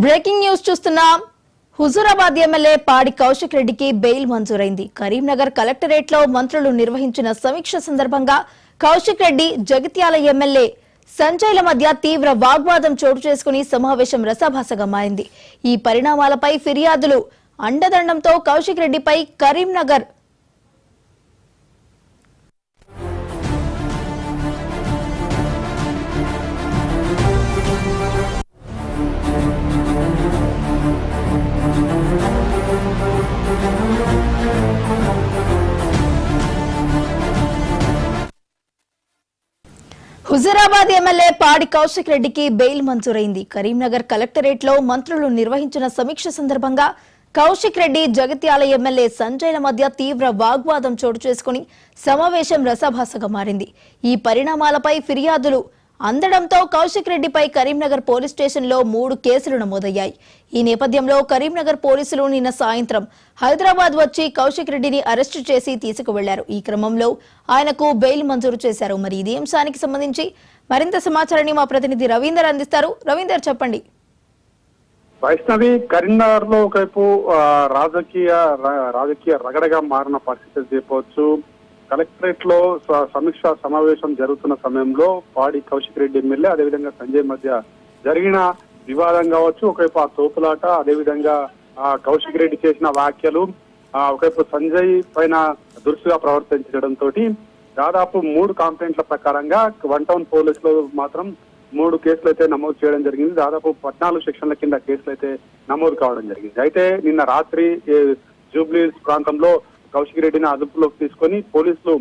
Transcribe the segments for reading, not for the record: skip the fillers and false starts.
Breaking news చూస్తున్నాం. Huzurabad MLA పాడి కౌశిక్ రెడ్డికి బెయిల్ మంజూరైంది. కరీంనగర్ కలెక్టరేట్ లో మంత్రులు నిర్వహించిన సమీక్ష సందర్భంగా కౌశిక్ రెడ్డి, జగిత్యాల ఎమ్మెల్యే సంజయ్ల మధ్య తీవ్ర వాగ్వాదం చోటు చేసుకుని సమావేశం రసాభాసగా మారింది. ఈ పరిణామాలపై ఫిర్యాదులు అండదండంతో కౌశిక్ రెడ్డిపై కరీంనగర్ హుజూరాబాద్ ఎమ్మెల్యే పాడి కౌశిక్ రెడ్డికి బెయిల్ మంజూరైంది. కరీంనగర్ కలెక్టరేట్ లో మంత్రులు నిర్వహించిన సమీక్ష సందర్భంగా కౌశిక్ రెడ్డి, జగిత్యాల ఎమ్మెల్యే సంజయ్ల మధ్య తీవ్ర వాగ్వాదం చోటు చేసుకుని సమావేశం రసాభాసగా మారింది. ఈ పరిణామాలపై ఫిర్యాదులు అందడంతో కౌశిక్ రెడ్డిపై కరీంనగర్ పోలీస్ స్టేషన్లో 3 కేసులు నమోదయ్యాయి. ఈ నేపథ్యంలో కరీంనగర్ పోలీసులు నిన్న సాయంత్రం హైదరాబాద్ వచ్చి కౌశిక్ రెడ్డిని అరెస్టు చేసి తీసుకువెళ్లారు. ఈ క్రమంలో ఆయనకు బెయిల్ మంజూరు చేశారు. మరి ఇదే అంశానికి సంబంధించి మరింత సమాచారాన్ని మా ప్రతినిధి రవీందర్ అందిస్తారు. రవీందర్, చెప్పండి. వైష్ణవి, కరీంనగర్ లో ఒకవైపు రాజకీయ రగడగా మారిన పరిస్థితి చెప్పవచ్చు. కలెక్టరేట్ లో సమీక్ష సమావేశం జరుగుతున్న సమయంలో పాడి కౌశిక్ రెడ్డి ఎమ్మెల్యే, అదేవిధంగా సంజయ్ మధ్య జరిగిన వివాదం కావచ్చు, ఒకవైపు ఆ తోపులాట, అదేవిధంగా కౌశిక్ రెడ్డి చేసిన వ్యాఖ్యలు, ఒకవైపు సంజయ్ పైన దురుసుగా ప్రవర్తించడంతో దాదాపు 3 కంప్లైంట్ల ప్రకారంగా వన్ టౌన్ పోలీసులు మాత్రం 3 కేసులు అయితే నమోదు చేయడం జరిగింది. దాదాపు 14 సెక్షన్ల కింద కేసులు అయితే నమోదు కావడం జరిగింది. అయితే నిన్న రాత్రి జూబ్లీస్ ప్రాంతంలో కౌశిక్ రెడ్డిని అదుపులోకి తీసుకొని పోలీసులు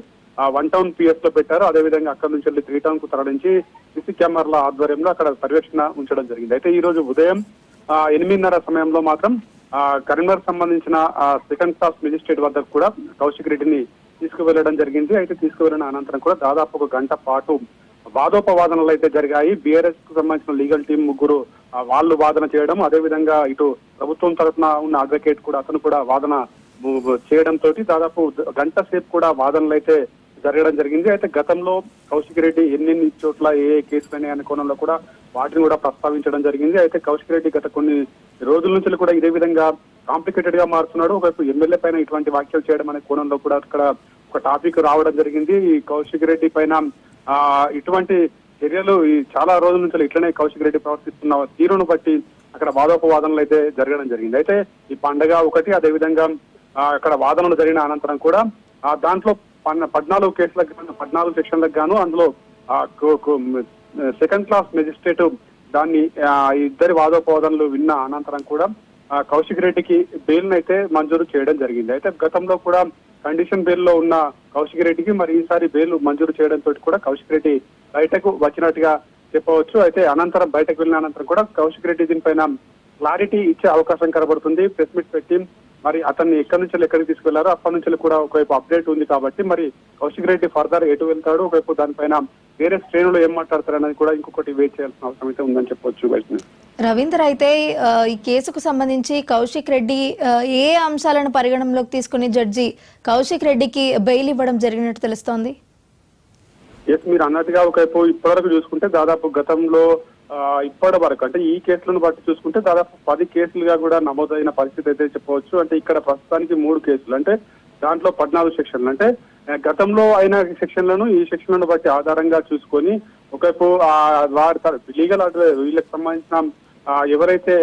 వన్ టౌన్ పిఎస్ లో పెట్టారు. అదేవిధంగా అక్కడి నుంచి వెళ్ళి 3 టౌన్ కు తరలించి సిసి కెమెరాల ఆధ్వర్యంలో అక్కడ పర్యవేక్షణ ఉంచడం జరిగింది. అయితే ఈ రోజు ఉదయం 8:30 సమయంలో మాత్రం కరీంనగర్ సంబంధించిన సెకండ్ క్లాస్ మెజిస్ట్రేట్ వద్దకు కూడా కౌశిక్ రెడ్డిని తీసుకువెళ్లడం జరిగింది. అయితే తీసుకువెళ్లిన అనంతరం కూడా దాదాపు 1 గంట పాటు వాదోపవాదనలు అయితే జరిగాయి. బీఆర్ఎస్ కు సంబంధించిన లీగల్ టీం 3 వాళ్ళు వాదన చేయడం, అదేవిధంగా ఇటు ప్రభుత్వం తరఫున ఉన్న అడ్వకేట్ కూడా అతను కూడా వాదన చేయడంతో దాదాపు 1 గంట సేపు కూడా వాదనలు అయితే జరగడం జరిగింది. అయితే గతంలో కౌశిక్ రెడ్డి ఎన్ని చోట్ల ఏ కేసులని అనే కోణంలో కూడా వాటిని కూడా ప్రస్తావించడం జరిగింది. అయితే కౌశిక్ రెడ్డి గత కొన్ని రోజుల నుంచి కూడా ఇదే విధంగా కాంప్లికేటెడ్ గా మారుతున్నాడు. ఒకవైపు ఎమ్మెల్యే పైన ఇటువంటి వ్యాఖ్యలు చేయడం అనే కోణంలో కూడా అక్కడ ఒక టాపిక్ రావడం జరిగింది. ఈ కౌశిక్ రెడ్డి పైన ఇటువంటి చర్యలు చాలా రోజుల నుంచి ఇట్లనే కౌశిక్ రెడ్డి ప్రవర్తిస్తున్న తీరును బట్టి అక్కడ వాదోపవాదనలు అయితే జరగడం జరిగింది. అయితే ఈ పండగ ఒకటి, అదేవిధంగా అక్కడ వాదనలు జరిగిన అనంతరం కూడా దాంట్లో 14 కేసులకు 14 సెక్షన్లకు గాను అందులో సెకండ్ క్లాస్ మెజిస్ట్రేట్ దాన్ని ఇద్దరి వాదోపవాదనలు విన్న అనంతరం కూడా కౌశిక్ రెడ్డికి బెయిల్ అయితే మంజూరు చేయడం జరిగింది. అయితే గతంలో కూడా కండిషన్ బెయిల్ లో ఉన్న కౌశిక్ రెడ్డికి మరి ఈసారి బెయిల్ మంజూరు చేయడంతో కూడా కౌశిక్ రెడ్డి బయటకు వచ్చినట్టుగా చెప్పవచ్చు. అయితే అనంతరం బయటకు వెళ్ళిన అనంతరం కూడా కౌశిక్ రెడ్డి దీనిపైన క్లారిటీ ఇచ్చే అవకాశం కనబడుతుంది. ప్రెస్ మీట్ పెట్టి మరి అతన్ని ఎక్కడి నుంచి ఎక్కడికి తీసుకెళ్లారో అప్పటి నుంచి కూడా ఒకవైపు అప్డేట్ ఉంది. కాబట్టి మరి కౌశిక్ రెడ్డి ఫర్దర్ ఎటు వెళ్తాడు, ఒకవైపు దానిపైన వేరే శ్రేణులు ఏం మాట్లాడతారు అనేది కూడా ఇంకొకటి వెయిట్ చేయాల్సిన అవసరం అయితే ఉందని చెప్పొచ్చు. రవీందర్, అయితే ఈ కేసుకు సంబంధించి కౌశిక్ రెడ్డి ఏ అంశాలను పరిగణనలోకి తీసుకుని జడ్జి కౌశిక్ రెడ్డికి బెయిల్ ఇవ్వడం జరిగినట్టు తెలుస్తోంది? మీరు అన్నట్టుగా ఒకవైపు ఇప్పటివరకు చూసుకుంటే దాదాపు గతంలో ఇప్పటి వరకు అంటే ఈ కేసులను బట్టి చూసుకుంటే దాదాపు 10 కేసులుగా కూడా నమోదైన పరిస్థితి అయితే చెప్పవచ్చు. అంటే ఇక్కడ ప్రస్తుతానికి 3 కేసులు, అంటే దాంట్లో 14 సెక్షన్లు, అంటే గతంలో అయిన సెక్షన్లను ఈ సెక్షన్లను బట్టి ఆధారంగా చూసుకొని ఒకవైపు వారి లీగల్ అడ్వైజ్ వీళ్ళకి సంబంధించిన ఎవరైతే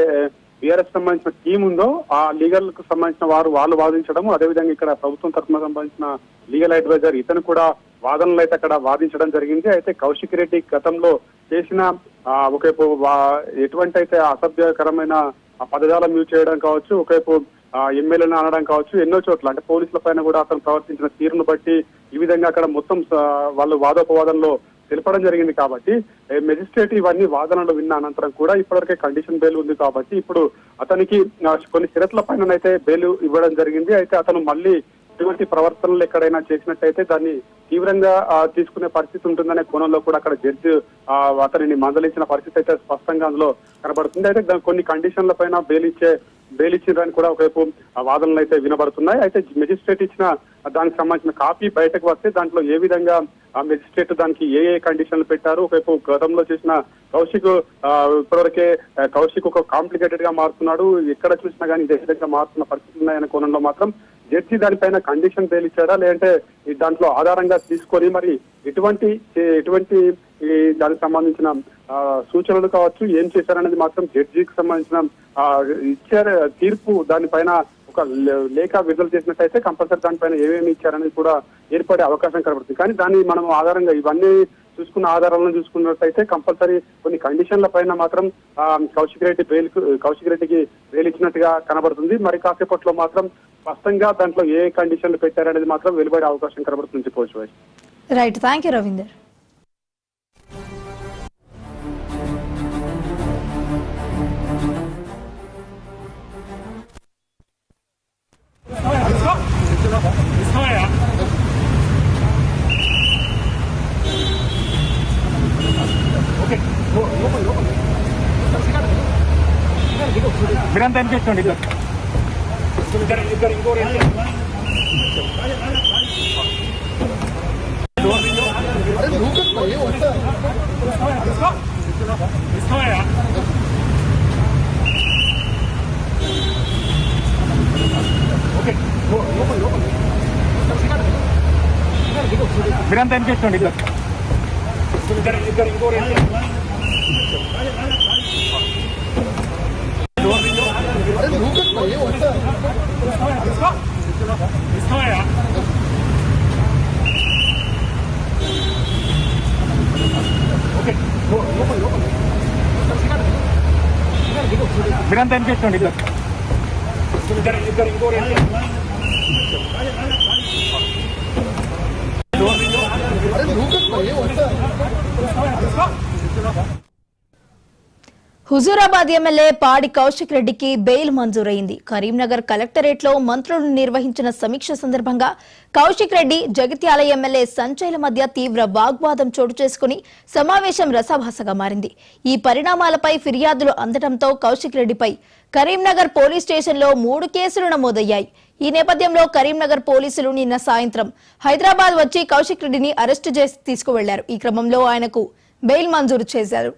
బీఆర్ఎస్ సంబంధించిన టీం ఉందో ఆ లీగల్ కు సంబంధించిన వాళ్ళు వాదించడం, అదేవిధంగా ఇక్కడ ప్రభుత్వం తరఫున సంబంధించిన లీగల్ అడ్వైజర్ ఇతను కూడా వాదనలు అయితే అక్కడ వాదించడం జరిగింది. అయితే కౌశిక్ రెడ్డి గతంలో చేసిన ఒకవైపు ఎటువంటి అయితే అసభ్యకరమైన పదజాలం యూజ్ చేయడం కావచ్చు, ఒకవైపు ఎమ్మెల్యేలను అనడం కావచ్చు, ఎన్నో చోట్ల అంటే పోలీసుల పైన కూడా అతను ప్రవర్తించిన తీరును బట్టి ఈ విధంగా అక్కడ మొత్తం వాళ్ళు వాదోపవాదంలో తెలపడం జరిగింది. కాబట్టి మెజిస్ట్రేట్ ఇవన్నీ వాదనలు విన్న అనంతరం కూడా ఇప్పటివరకే కండిషన్ బెయిల్ ఉంది. కాబట్టి ఇప్పుడు అతనికి కొన్ని షరతుల పైన అయితే బెయిల్ ఇవ్వడం జరిగింది. అయితే అతను మళ్ళీ ఇటువంటి ప్రవర్తనలు ఎక్కడైనా చేసినట్టయితే దాన్ని తీవ్రంగా తీసుకునే పరిస్థితి ఉంటుందనే కోణంలో కూడా అక్కడ జడ్జి అతనిని మందలించిన పరిస్థితి అయితే స్పష్టంగా అందులో కనబడుతుంది. అయితే కొన్ని కండిషన్ల పైన బెయిల్ ఇచ్చే బెయిల్ ఇచ్చిందని కూడా ఒకవైపు వాదనలు అయితే వినబడుతున్నాయి. అయితే మెజిస్ట్రేట్ ఇచ్చిన దానికి సంబంధించిన కాపీ బయటకు వస్తే దాంట్లో ఏ విధంగా ఆ మెజిస్ట్రేట్ దానికి ఏ కండిషన్లు పెట్టారు, ఒకవైపు గతంలో చేసిన కౌశిక్ ఇప్పటివరకే కౌశిక్ ఒక కాంప్లికేటెడ్ గా మారుతున్నాడు, ఎక్కడ చూసినా కానీ ఇదే విధంగా మారుతున్న పరిస్థితులు ఉన్నాయనే కోణంలో మాత్రం జడ్జి దానిపైన కండిషన్ బెయిల్ ఇచ్చాడా, లేదంటే దాంట్లో ఆధారంగా తీసుకొని మరి ఎటువంటి దానికి సంబంధించిన సూచనలు కావచ్చు ఏం చేశారనేది మాత్రం జడ్జికి సంబంధించిన ఇచ్చారు తీర్పు దానిపైన ఒక లేఖ విడుదల చేసినట్టయితే కంపల్సరీ దానిపైన ఏమేమి ఇచ్చారనేది కూడా ఏర్పడే అవకాశం కనబడుతుంది. కానీ దాన్ని మనం ఆధారంగా ఇవన్నీ చూసుకున్న ఆధారాలను చూసుకున్నట్టయితే కంపల్సరీ కొన్ని కండిషన్ల పైన మాత్రం కౌశిక్ రెడ్డికి బెయిల్ ఇచ్చినట్టుగా కనబడుతుంది. మరి కాసేపట్లో మాత్రం స్పష్టంగా దాంట్లో ఏ కండిషన్లు పెట్టారనేది మాత్రం వెలువడే అవకాశం కనబడుతుంది చెప్పవచ్చు. Right, thank you Ravinder. మీరంతా అనిపించండి ఇద్దరు ఇంకో మీరంతా అనిపించండి ఇద్దరు ఇంకో మీరంతా అనిపించండి ఇద్దరు ఇంకో హుజూరాబాద్ ఎమ్మెల్యే పాడి కౌశిక్ రెడ్డికి బెయిల్ మంజూరైంది. కరీంనగర్ కలెక్టరేట్ లో మంత్రులు నిర్వహించిన సమీక్ష సందర్భంగా కౌశిక్ రెడ్డి, జగిత్యాల ఎమ్మెల్యే సంజయ్ల మధ్య తీవ్ర వాగ్వాదం చోటు చేసుకుని సమావేశం రసాభాసగా మారింది. ఈ పరిణామాలపై ఫిర్యాదులు అందడంతో కౌశిక్ రెడ్డిపై కరీంనగర్ పోలీస్ స్టేషన్లో 3 కేసులు నమోదయ్యాయి. ఈ నేపథ్యంలో కరీంనగర్ పోలీసులు నిన్న సాయంత్రం హైదరాబాద్ వచ్చి కౌశిక్ రెడ్డిని అరెస్టు చేసి తీసుకువెళ్లారు. ఈ క్రమంలో ఆయనకు బెయిల్ మంజూరు చేశారు.